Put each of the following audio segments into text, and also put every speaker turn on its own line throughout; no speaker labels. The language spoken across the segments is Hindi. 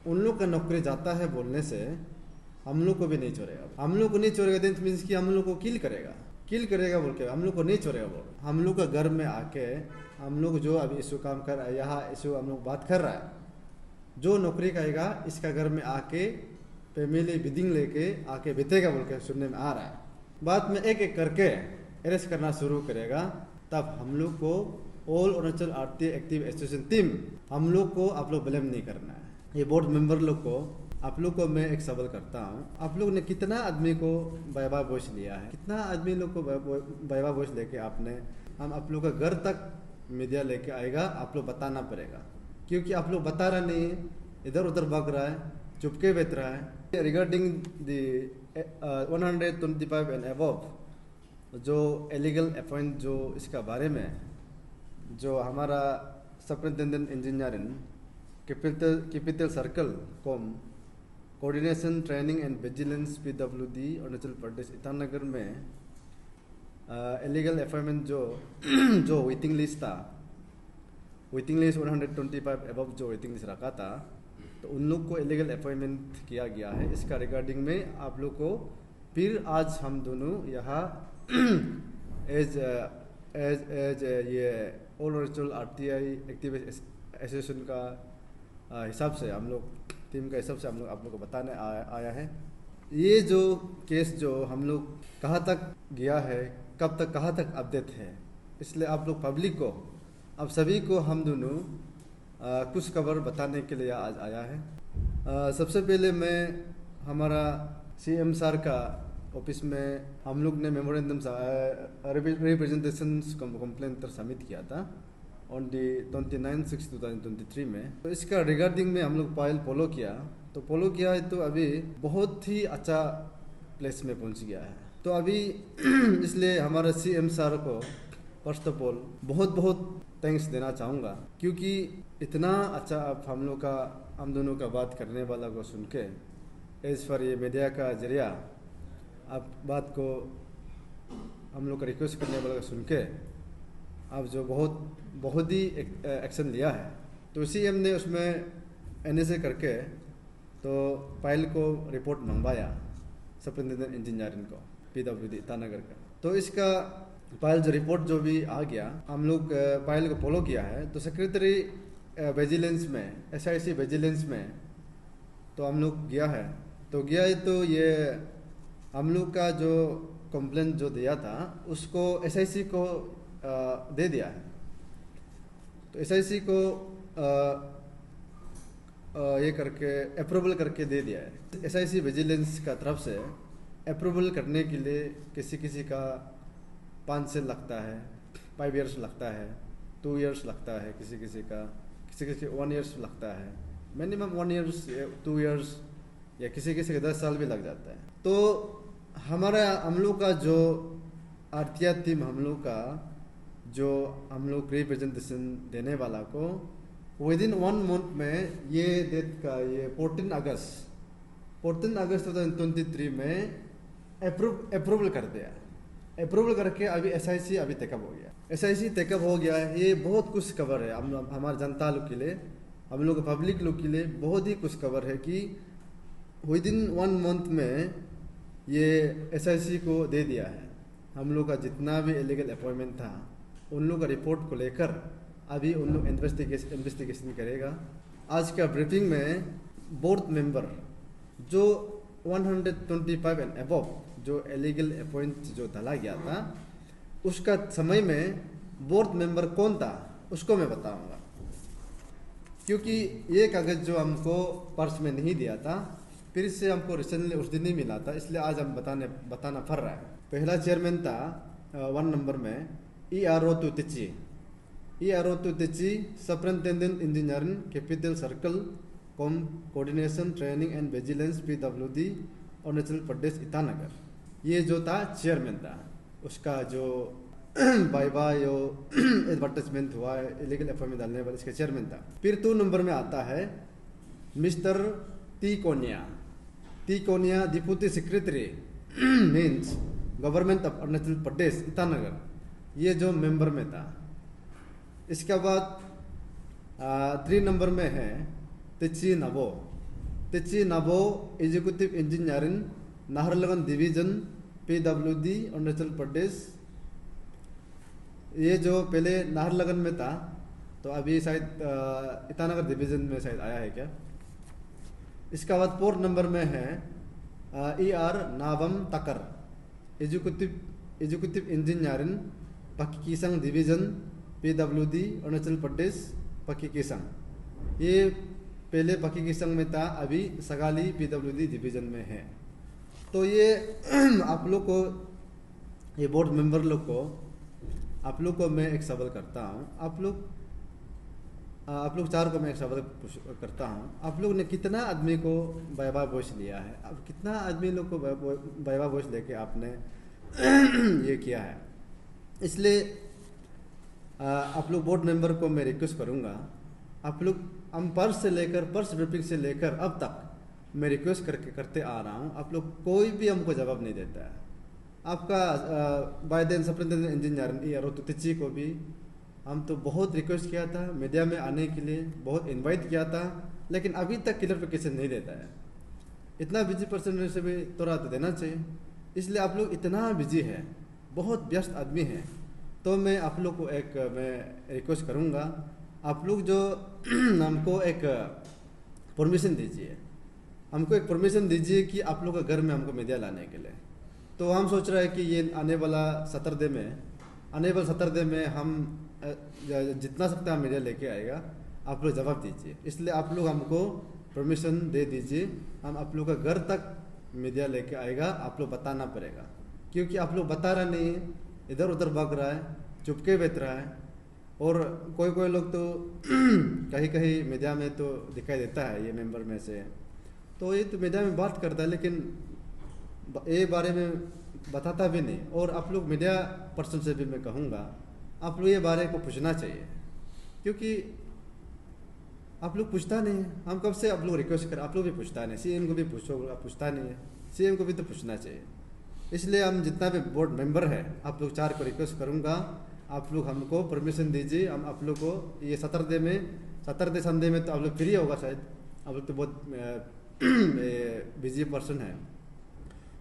उन लोग का नौकरी जाता है बोलने से हम लोग को भी नहीं छोड़ेगा। हम लोग को नहीं छोड़ेगा देन मीन्स कि हम लोग को किल करेगा बोल के हम लोग को नहीं छोड़ेगा बोल। हम लोग का घर में आके हम लोग जो अभी इशू काम कर रहा है, यहाँ इशू हम लोग बात कर रहा है, जो नौकरी करेगा इसका घर में आके फैमिली बिदिंग लेके आके बीतेगा बोल के सुनने में आ रहा है। बाद में एक एक करके अरेस्ट करना शुरू करेगा, तब हम लोग को all Arunachal RT active association team हम लोग को आप लोग ब्लेम नहीं करना है। ये बोर्ड मेंबर लोग को आप लोग को मैं एक सवाल करता हूँ, आप लोग ने कितना आदमी को वाइवा वॉइस लिया है, कितना आदमी लोग को वाइवा वॉइस लेके आपने हम आप लोग का घर तक मीडिया लेके आएगा, आप लोग बताना पड़ेगा। क्योंकि आप लोग बता रहा नहीं, इधर उधर भाग रहा है, चुपके बैठ रहा है। रिगार्डिंग द 125 एंड अबव जो इलीगल अपॉइंट जो इसका बारे में जो हमारा superintendent engineering capital circle com coordination training and vigilance PWD Arunachal Pradesh Itanagar में इलीगल अपॉइंटमेंट जो वेटिंग लिस्ट था, वेटिंग लिस्ट 125 अबव जो वेटिंग लिस्ट रखा था, तो उन लोग को इलीगल अपॉइंटमेंट किया गया है। इसका रिगार्डिंग में आप लोग को फिर आज हम दोनों यहाँ एज ये all Arunachal RTI active association का हिसाब से हम लोग टीम का हिसाब से हम लोग आप लोग को बताने आया है। ये जो केस जो हम लोग कहाँ तक गया है, कब तक कहाँ तक अपडेट है, इसलिए आप लोग पब्लिक को अब सभी को हम दोनों कुछ खबर बताने के लिए आज आया है। सबसे पहले मैं हमारा CM सर का ऑफिस में हम लोग ने मेमोरेंडम रिप्रेजेंटेशन कंप्लेंट सबमिट किया था ऑन दी 29/6/2023 में। तो इसका रिगार्डिंग में हम लोग फाइल फॉलो किया, तो फॉलो किया है तो अभी बहुत ही अच्छा प्लेस में पहुंच गया है। तो अभी इसलिए हमारे CM सर को फर्स्ट ऑफ ऑल बहुत बहुत थैंक्स देना चाहूँगा, क्योंकि इतना अच्छा आप हम दोनों का बात करने वाला को सुन के एज पर ये मीडिया का जरिया आप बात को हम लोग का रिक्वेस्ट करने वाला को सुन के आप जो बहुत ही एक्शन लिया है। तो CM ने उसमें NSA करके तो फाइल को रिपोर्ट मंगवाया सुपरिटेंडेंट इंजीनियरिंग को PWD ईटानगर का। तो इसका फाइल जो रिपोर्ट जो भी आ गया, हम लोग फाइल को फॉलो किया है। तो सेक्रेटरी विजिलेंस में SIC विजिलेंस में तो हम लोग गया है, तो ये हम लोग का जो कंप्लेंट जो दिया था उसको SIC को दे दिया है। तो SIC को ये करके अप्रूवल करके दे दिया है। SIC विजिलेंस का तरफ से अप्रूवल करने के लिए किसी का 5 साल लगता है, 5 years लगता है, 2 years लगता है, किसी का 1 years लगता है, मिनिमम 1 years 2 years या किसी का 10 साल भी लग जाता है। तो हम लोग का जो RTI टीम हम लोग रिप्रेजेंटेशन देने वाला को विदिन 1 month में ये डेट का ये 14 अगस्त 2023 में अप्रूवल कर दिया। अप्रूवल करके अभी SIC अभी टेकअप हो गया। SIC टेकअप हो गया है। ये बहुत कुछ खबर है हमारे जनता लोग के लिए, हम लोग पब्लिक लोग के लिए बहुत ही कुछ खबर है कि विदिन 1 month में ये SIC को दे दिया है। हम लोग का जितना भी इलीगल अपॉइंटमेंट था उन लोग का रिपोर्ट को लेकर अभी उन लोग इन्वेस्टिगेशन करेगा। आज का ब्रीफिंग में बोर्ड मेंबर जो 125 एंड अबव जो इलीगल अपॉइंट जो डाला गया था उसका समय में बोर्ड मेंबर कौन था उसको मैं बताऊंगा, क्योंकि ये कागज जो हमको पर्स में नहीं दिया था फिर से हमको रिसेंटली उस दिन ही मिला था, इसलिए आज हम बताना पड़ रहा है। पहला चेयरमैन था 1 नंबर में ERO तुतिची superintendent engineering capital circle com coordination training and vigilance PWD Arunachal Pradesh Itanagar. ये जो था चेयरमैन था, उसका जो वाइवा जो एडवर्टाइजमेंट हुआ है इलीगल अपॉइंटमेंट डालने वाले इसका चेयरमैन था। फिर 2 नंबर में आता है mister T Konia deputy secretary means government of Arunachal Pradesh Itanagar, ये जो मेंबर में था। इसके बाद 3 नंबर में है Techi Nabo Techi Nabo executive engineering Naharlagun division PWD Arunachal Pradesh. ये जो पहले नाहरलगुन में था तो अभी शायद ईटानगर डिवीजन में शायद आया है क्या। इसका बाद 4 नंबर में है ER Nabam Takar executive engineering Pakke Kessang division PWD Arunachal Pradesh Pakke Kessang. ये पहले पक्कीकेसंग में था, अभी सगाली PWD डिवीजन में है। तो ये आप लोग को, ये बोर्ड मेंबर लोग को, आप लोग को मैं एक सवाल करता हूँ। आप लोग 4 को मैं एक सवाल करता हूँ। आप लोग ने कितना आदमी को वाइवा वॉइस लिया है? अब कितना आदमी लोग को वाइवा वॉइस लेके आपने ये किया है? इसलिए आप लोग बोर्ड मेंबर को मैं रिक्वेस्ट करूँगा, आप लोग हम पर्स ब्रीफिंग से लेकर अब तक मैं रिक्वेस्ट करते आ रहा हूँ, आप लोग कोई भी हमको जवाब नहीं देता है। आपका बायदेन सुपरिटेंडेंट इंजीनियर ERO तिची को भी हम तो बहुत रिक्वेस्ट किया था, मीडिया में आने के लिए बहुत इनवाइट किया था, लेकिन अभी तक क्लियरिफिकेशन नहीं देता है। इतना बिजी पर्सन से भी थोड़ा तो देना चाहिए। इसलिए आप लोग इतना बिजी है, बहुत व्यस्त आदमी है, तो मैं आप लोग को मैं रिक्वेस्ट करूँगा, आप लोग जो हमको एक परमिशन दीजिए, हमको एक परमिशन दीजिए कि आप लोग के घर में हमको मीडिया लाने के लिए। तो हम सोच रहे हैं कि ये आने वाला सैटरडे में हम जितना सकते हैं मीडिया लेके आएगा, आप लोग जवाब दीजिए। इसलिए आप लोग हमको परमिशन दे दीजिए, हम आप लोग का घर तक मीडिया लेके आएगा, आप लोग बताना पड़ेगा। क्योंकि आप लोग बता रहे नहीं है, इधर उधर भाग रहा है, चुपके बैठ रहा है, और कोई लोग तो कहीं मीडिया में तो दिखाई देता है ये मेंबर में से, तो ये तो मीडिया में बात करता है लेकिन ये बारे में बताता भी नहीं। और आप लोग मीडिया पर्सन से भी मैं कहूँगा, आप लोग ये बारे को पूछना चाहिए, क्योंकि आप लोग पूछता नहीं है। हम कब से आप लोग रिक्वेस्ट कर, आप लोग भी पूछता नहीं, CM को भी पूछो, आप पूछता नहीं है, CM को भी तो पूछना चाहिए। इसलिए हम जितना भी बोर्ड मेंबर है, आप लोग 4 को रिक्वेस्ट करूँगा, आप लोग हमको परमिशन दीजिए। हम आप लोग को ये सैटरडे संडे में तो आप लोग फ्री होगा शायद, आप लोग तो बहुत बिजी पर्सन है,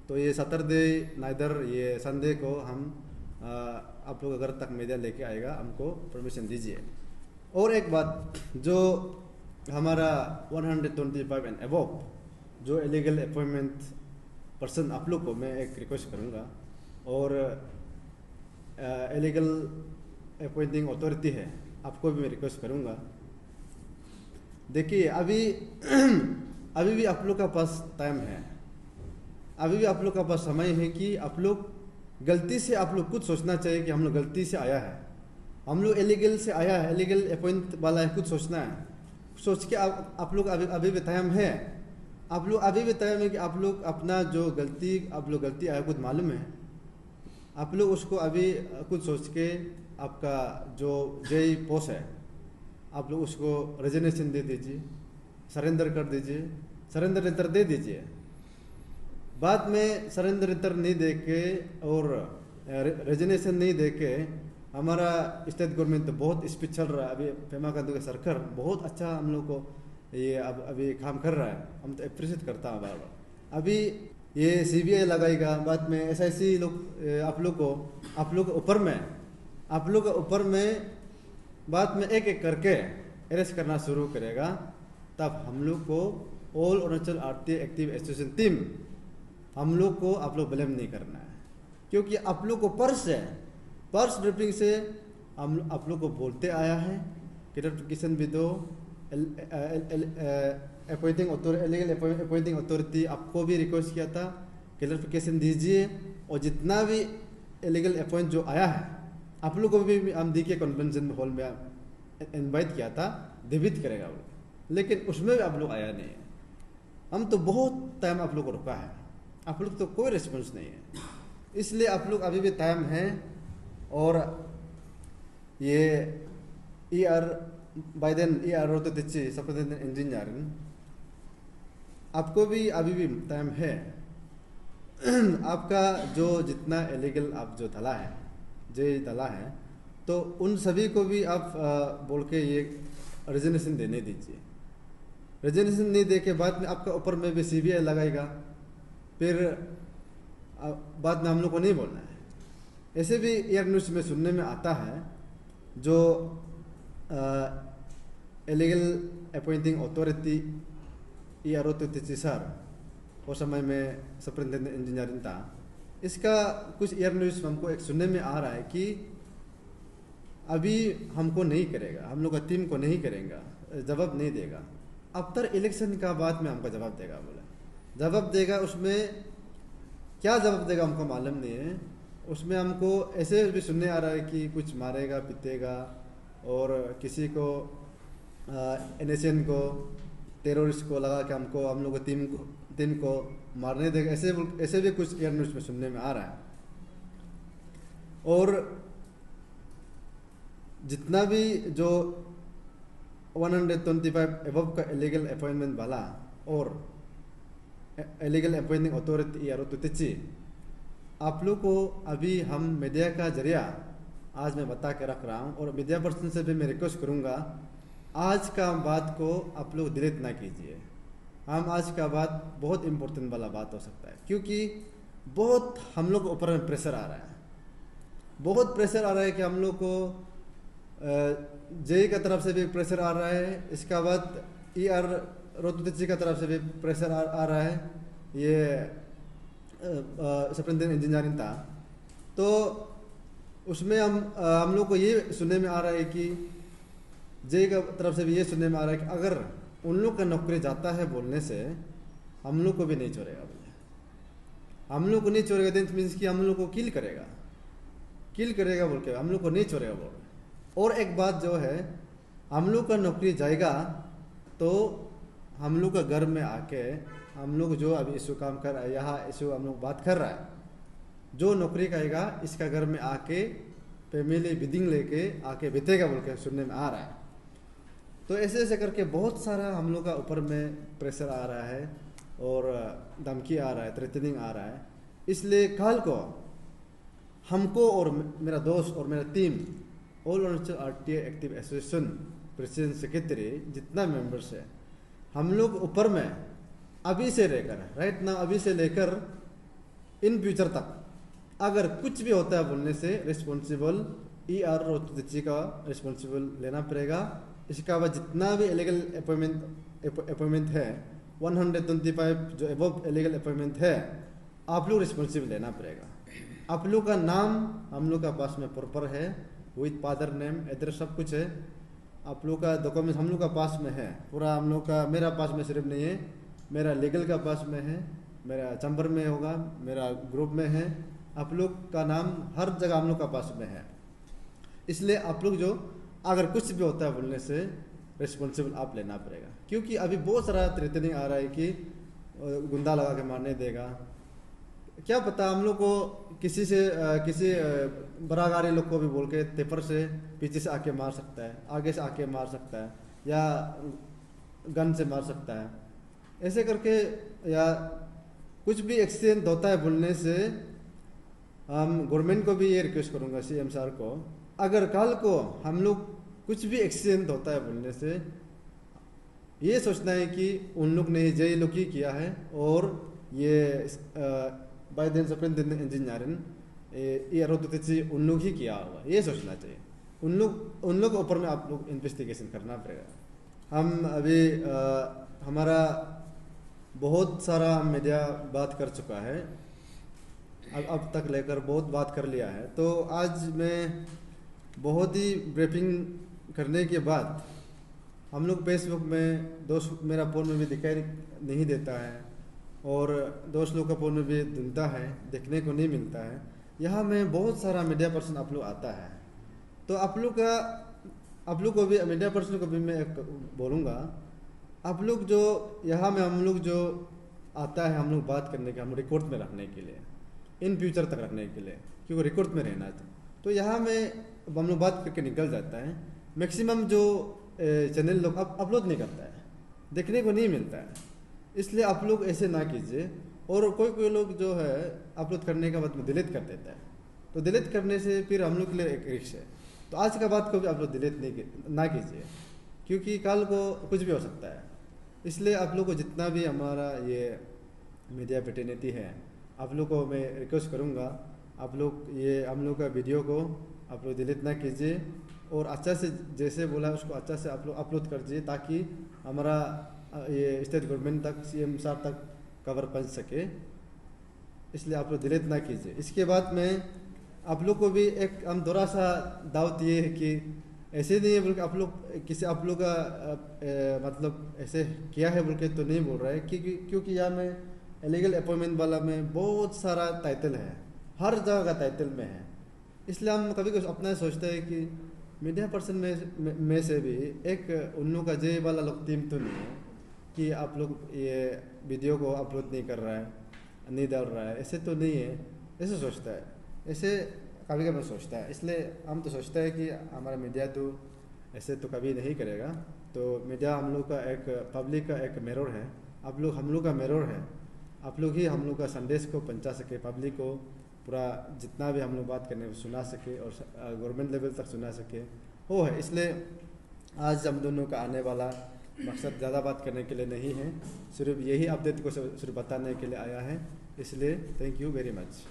तो ये सैटरडे नाइदर ये संडे को हम आप लोग घर तक मीडिया लेके आएगा, हमको परमिशन दीजिए। और एक बात, जो हमारा 125 एंड अबव जो इलीगल अपॉइंटमेंट पर्सन, आप लोग को मैं एक रिक्वेस्ट करूँगा, और इलीगल अपॉइंटिंग अथॉरिटी है, आपको भी मैं रिक्वेस्ट करूँगा। देखिए अभी भी आप लोग का पास टाइम है, अभी भी आप लोग का पास समय है कि आप लोग गलती से, आप लोग खुद सोचना चाहिए कि हम लोग गलती से आया है, हम लोग इलीगल से आया है, इलीगल अपॉइंट वाला है, खुद सोचना है। सोच के आप लोग अभी भी टाइम है, आप लोग अभी भी टाइम है कि आप लोग अपना जो गलती आया खुद मालूम है, आप लोग उसको अभी खुद सोच के आपका जो जेई पोस्ट है, आप लोग उसको रेजिग्नेशन दे दीजिए, सरेंडर कर दीजिए, सरेंडर लेटर दे दीजिए। बाद में सरेंडर लेटर नहीं दे के और रेजिग्नेशन नहीं दे के, हमारा स्टेट गवर्नमेंट तो बहुत स्पीड चल रहा है, अभी पेमा खांडू का सरकार बहुत अच्छा हम लोग को ये अभी काम कर रहा है, हम तो अप्रिशिएट करता हूँ बार बार। अभी ये CBI लगाएगा, बाद में SIC लोग आप लोग के ऊपर में बाद में एक करके अरेस्ट करना शुरू करेगा, तब हम लोग को all Arunachal RTA active association team, हम लोग को आप लोग ब्लेम नहीं करना है, क्योंकि आप लोग को पर्स ब्रीफिंग से हम आप लोग को बोलते आया है, क्लियरिफिकेशन भी दो, इलीगल अपॉइंटिंग अथॉरिटी आपको भी रिक्वेस्ट किया था, क्लियरिफिकेशन दीजिए। और जितना भी इलीगल अपॉइंट जो आया है, आप लोग को भी हम DK कन्वेंशन हॉल में इनवाइट किया था, डिबेट करेगा वो, लेकिन उसमें भी आप लोग आया नहीं है। हम तो बहुत टाइम आप लोग को रुका है, आप लोग तो कोई रिस्पॉन्स नहीं है। इसलिए आप लोग अभी भी टाइम है, और ये ERO तो तिची सुपरिटेंडेंट इंजीनियरिंग, आपको भी अभी भी टाइम है। आपका जो जितना इलीगल आप जो धला है, तो उन सभी को भी आप बोल के ये रेजिग्नेशन देने दीजिए। रेजिग्नेशन नहीं दे के बाद में आपका ऊपर में भी CBI लगाएगा, फिर बाद में हम लोग को नहीं बोलना है। ऐसे भी एयर न्यूज़ में सुनने में आता है, जो illegal appointing authority ERO sir वो समय में सुपरिटेंडेंट इंजीनियरिंग था, इसका कुछ एयर न्यूज़ हमको एक सुनने में आ रहा है कि अभी हमको नहीं करेगा, हम लोग का टीम को नहीं करेगा, जवाब नहीं देगा, आफ्टर इलेक्शन का बाद में हमको जवाब देगा बोला। जवाब देगा, उसमें क्या जवाब देगा हमको मालूम नहीं है। उसमें हमको ऐसे भी सुनने आ रहा है कि कुछ मारेगा पीटेगा और किसी को NSN को टेररिस्ट को लगा के हमको हम लोग को टीम को मारने देगा, ऐसे भी कुछ एयर न्यूज़ में सुनने में आ रहा है। और जितना भी जो 125 एबव का इलीगल अपॉइंटमेंट वाला और इलीगल अपॉइंटिंग अथॉरिटी ERO आप लोग को अभी हम मीडिया का जरिया आज मैं बता के रख रहा हूँ, और मीडिया पर्सन से भी मैं रिक्वेस्ट करूँगा, आज का बात को आप लोग डिलीट ना कीजिए। हम आज का बात बहुत इम्पोर्टेंट वाला बात हो सकता है, क्योंकि बहुत हम लोग के ऊपर में प्रेशर आ रहा है, बहुत प्रेशर आ रहा है कि हम लोग को JE का तरफ से भी प्रेशर आ रहा है, इसका बाद ERO का तरफ से भी प्रेशर आ रहा है। ये सुपरिटेंडेंट इंजीनियरिंग था, तो उसमें हम लोग को ये सुनने में आ रहा है कि JE का तरफ से भी ये सुनने में आ रहा है कि अगर उन लोग का नौकरी जाता है बोलने से हम लोग को भी नहीं छोड़ेगा बोले, हम लोग को नहीं छोड़ेगा देन मीन्स कि हम लोग को किल करेगा बोल के हम लोग को नहीं छोड़ेगा बोल। और एक बात जो है, हम लोग का नौकरी जाएगा तो हम लोग का घर में आके हम लोग जो अभी इशू काम कर रहा है, यहाँ इशू हम लोग बात कर रहा है, जो नौकरी करेगा इसका घर में आके फैमिली बिल्डिंग लेके आके बीतेगा बोल के सुनने में आ रहा है। तो ऐसे ऐसे करके बहुत सारा हम लोग का ऊपर में प्रेशर आ रहा है और धमकी आ रहा है, थ्रेटनिंग आ रहा है। इसलिए कल को हमको और मेरा दोस्त और मेरा team all Arunachal RTI active association president secretary जितना मेंबर्स है, हम लोग ऊपर में अभी से लेकर राइट ना अभी से लेकर इन फ्यूचर तक अगर कुछ भी होता है बोलने से रिस्पॉन्सिबल ERO का रिस्पॉन्सिबल लेना पड़ेगा। इसका बाद जितना भी इलीगल अपॉइंटमेंट है 125 जो एबव इलीगल अपॉइंटमेंट है, आप लोग रिस्पॉन्सिबल लेना पड़ेगा। आप लोग का नाम हम लोग का पास में प्रॉपर है, विद फादर नेम एड्रेस सब कुछ है। आप लोग का डॉक्यूमेंट हम लोग का पास में है पूरा, हम लोग का मेरा पास में सिर्फ नहीं है, मेरा लीगल का पास में है, मेरा चैम्बर में होगा, मेरा ग्रुप में है, आप लोग का नाम हर जगह हम लोग का पास में है। इसलिए आप लोग जो अगर कुछ भी होता है बोलने से रिस्पॉन्सिबल आप लेना पड़ेगा, क्योंकि अभी बहुत सारा थ्रेटनिंग आ रहा है कि गुंडा लगा के मारने देगा। क्या पता हम लोग को किसी बड़ा गाड़ी लोग को भी बोल के तेपर से पीछे से आके मार सकता है, आगे से आके मार सकता है, या गन से मार सकता है। ऐसे करके या कुछ भी एक्सीडेंट होता है बोलने से हम गवर्नमेंट को भी ये रिक्वेस्ट करूँगा CM सर को, अगर कल को हम लोग कुछ भी एक्सीडेंट होता है बोलने से ये सोचना है कि उन लोग ने JE लोग ही किया है और ये by the superintendent engineering ERO उन लोग ही किया होगा, ये सोचना चाहिए। उन लोग के ऊपर में आप लोग इन्वेस्टिगेशन करना पड़ेगा। हम अभी हमारा बहुत सारा मीडिया बात कर चुका है, अब तक लेकर बहुत बात कर लिया है। तो आज मैं बहुत ही ब्रीफिंग करने के बाद हम लोग फेसबुक में दोस्त मेरा फ़ोन में भी दिखाई नहीं देता है और दोस्त लोग का फ़ोन में भी धुनता है, देखने को नहीं मिलता है। यहाँ में बहुत सारा मीडिया पर्सन आप लोग आता है, तो आप लोग को भी मीडिया पर्सन को भी मैं बोलूँगा, आप लोग जो यहाँ में हम लोग जो आता है हम लोग बात करने के, हम रिकॉर्ड में रखने के लिए, इन फ्यूचर तक रखने के लिए, क्योंकि रिकॉर्ड में रहना है। तो यहाँ में हम लोग बात करके निकल जाता है। मैक्सिमम जो चैनल लोग अपलोड नहीं करता है, देखने को नहीं मिलता है, इसलिए आप लोग ऐसे ना कीजिए। और कोई लोग जो है अपलोड करने के बाद में डिलीट कर देता है, तो डिलीट करने से फिर हम लोग के लिए एक रिस्क है। तो आज का बात को भी आप लोग डिलीट ना कीजिए, क्योंकि कल को कुछ भी हो सकता है। इसलिए आप लोग को जितना भी हमारा ये मीडिया फ्रेटर्निटी है, आप लोग को मैं रिक्वेस्ट करूँगा, आप लोग ये हम लोग का वीडियो को आप लोग डिलीट ना कीजिए और अच्छा से जैसे बोला उसको अच्छा से आप लोग अपलोड कर दीजिए, ताकि हमारा ये स्टेट गवर्नमेंट तक, सीएम साहब तक कवर पहुंच सके। इसलिए आप लोग डिलीट ना कीजिए। इसके बाद में आप लोग को भी एक हम थोड़ा सा दावत ये है कि ऐसे नहीं है बोल के आप लोग किसी आप लोग का मतलब ऐसे किया है बोल के तो नहीं बोल रहा है, क्योंकि यहाँ में इलीगल अपॉइंटमेंट वाला में बहुत सारा टाइटल है, हर जगह का टाइटल में है। इसलिए हम कभी कभी अपना सोचते हैं कि मीडिया पर्सन में से भी एक उन लोग का जे वाला लोग टीम तो नहीं है कि आप लोग ये वीडियो को अपलोड नहीं कर रहा है, नहीं डाल रहा है, ऐसे तो नहीं है, ऐसे सोचता है, ऐसे कभी कभी सोचता है। इसलिए हम तो सोचते हैं कि हमारा मीडिया तो ऐसे तो कभी नहीं करेगा। तो मीडिया हम लोग का एक पब्लिक का एक मिरर है, आप लोग हम लोग का मिरर है, आप लोग ही हम लोग का संदेश को पहुंचा सके, पब्लिक को पूरा जितना भी हम लोग बात करने सुना सके और गवर्नमेंट लेवल तक सुना सके, वो है। इसलिए आज हम दोनों का आने वाला मकसद ज़्यादा बात करने के लिए नहीं है, सिर्फ यही अपडेट को सिर्फ बताने के लिए आया है। इसलिए थैंक यू वेरी मच।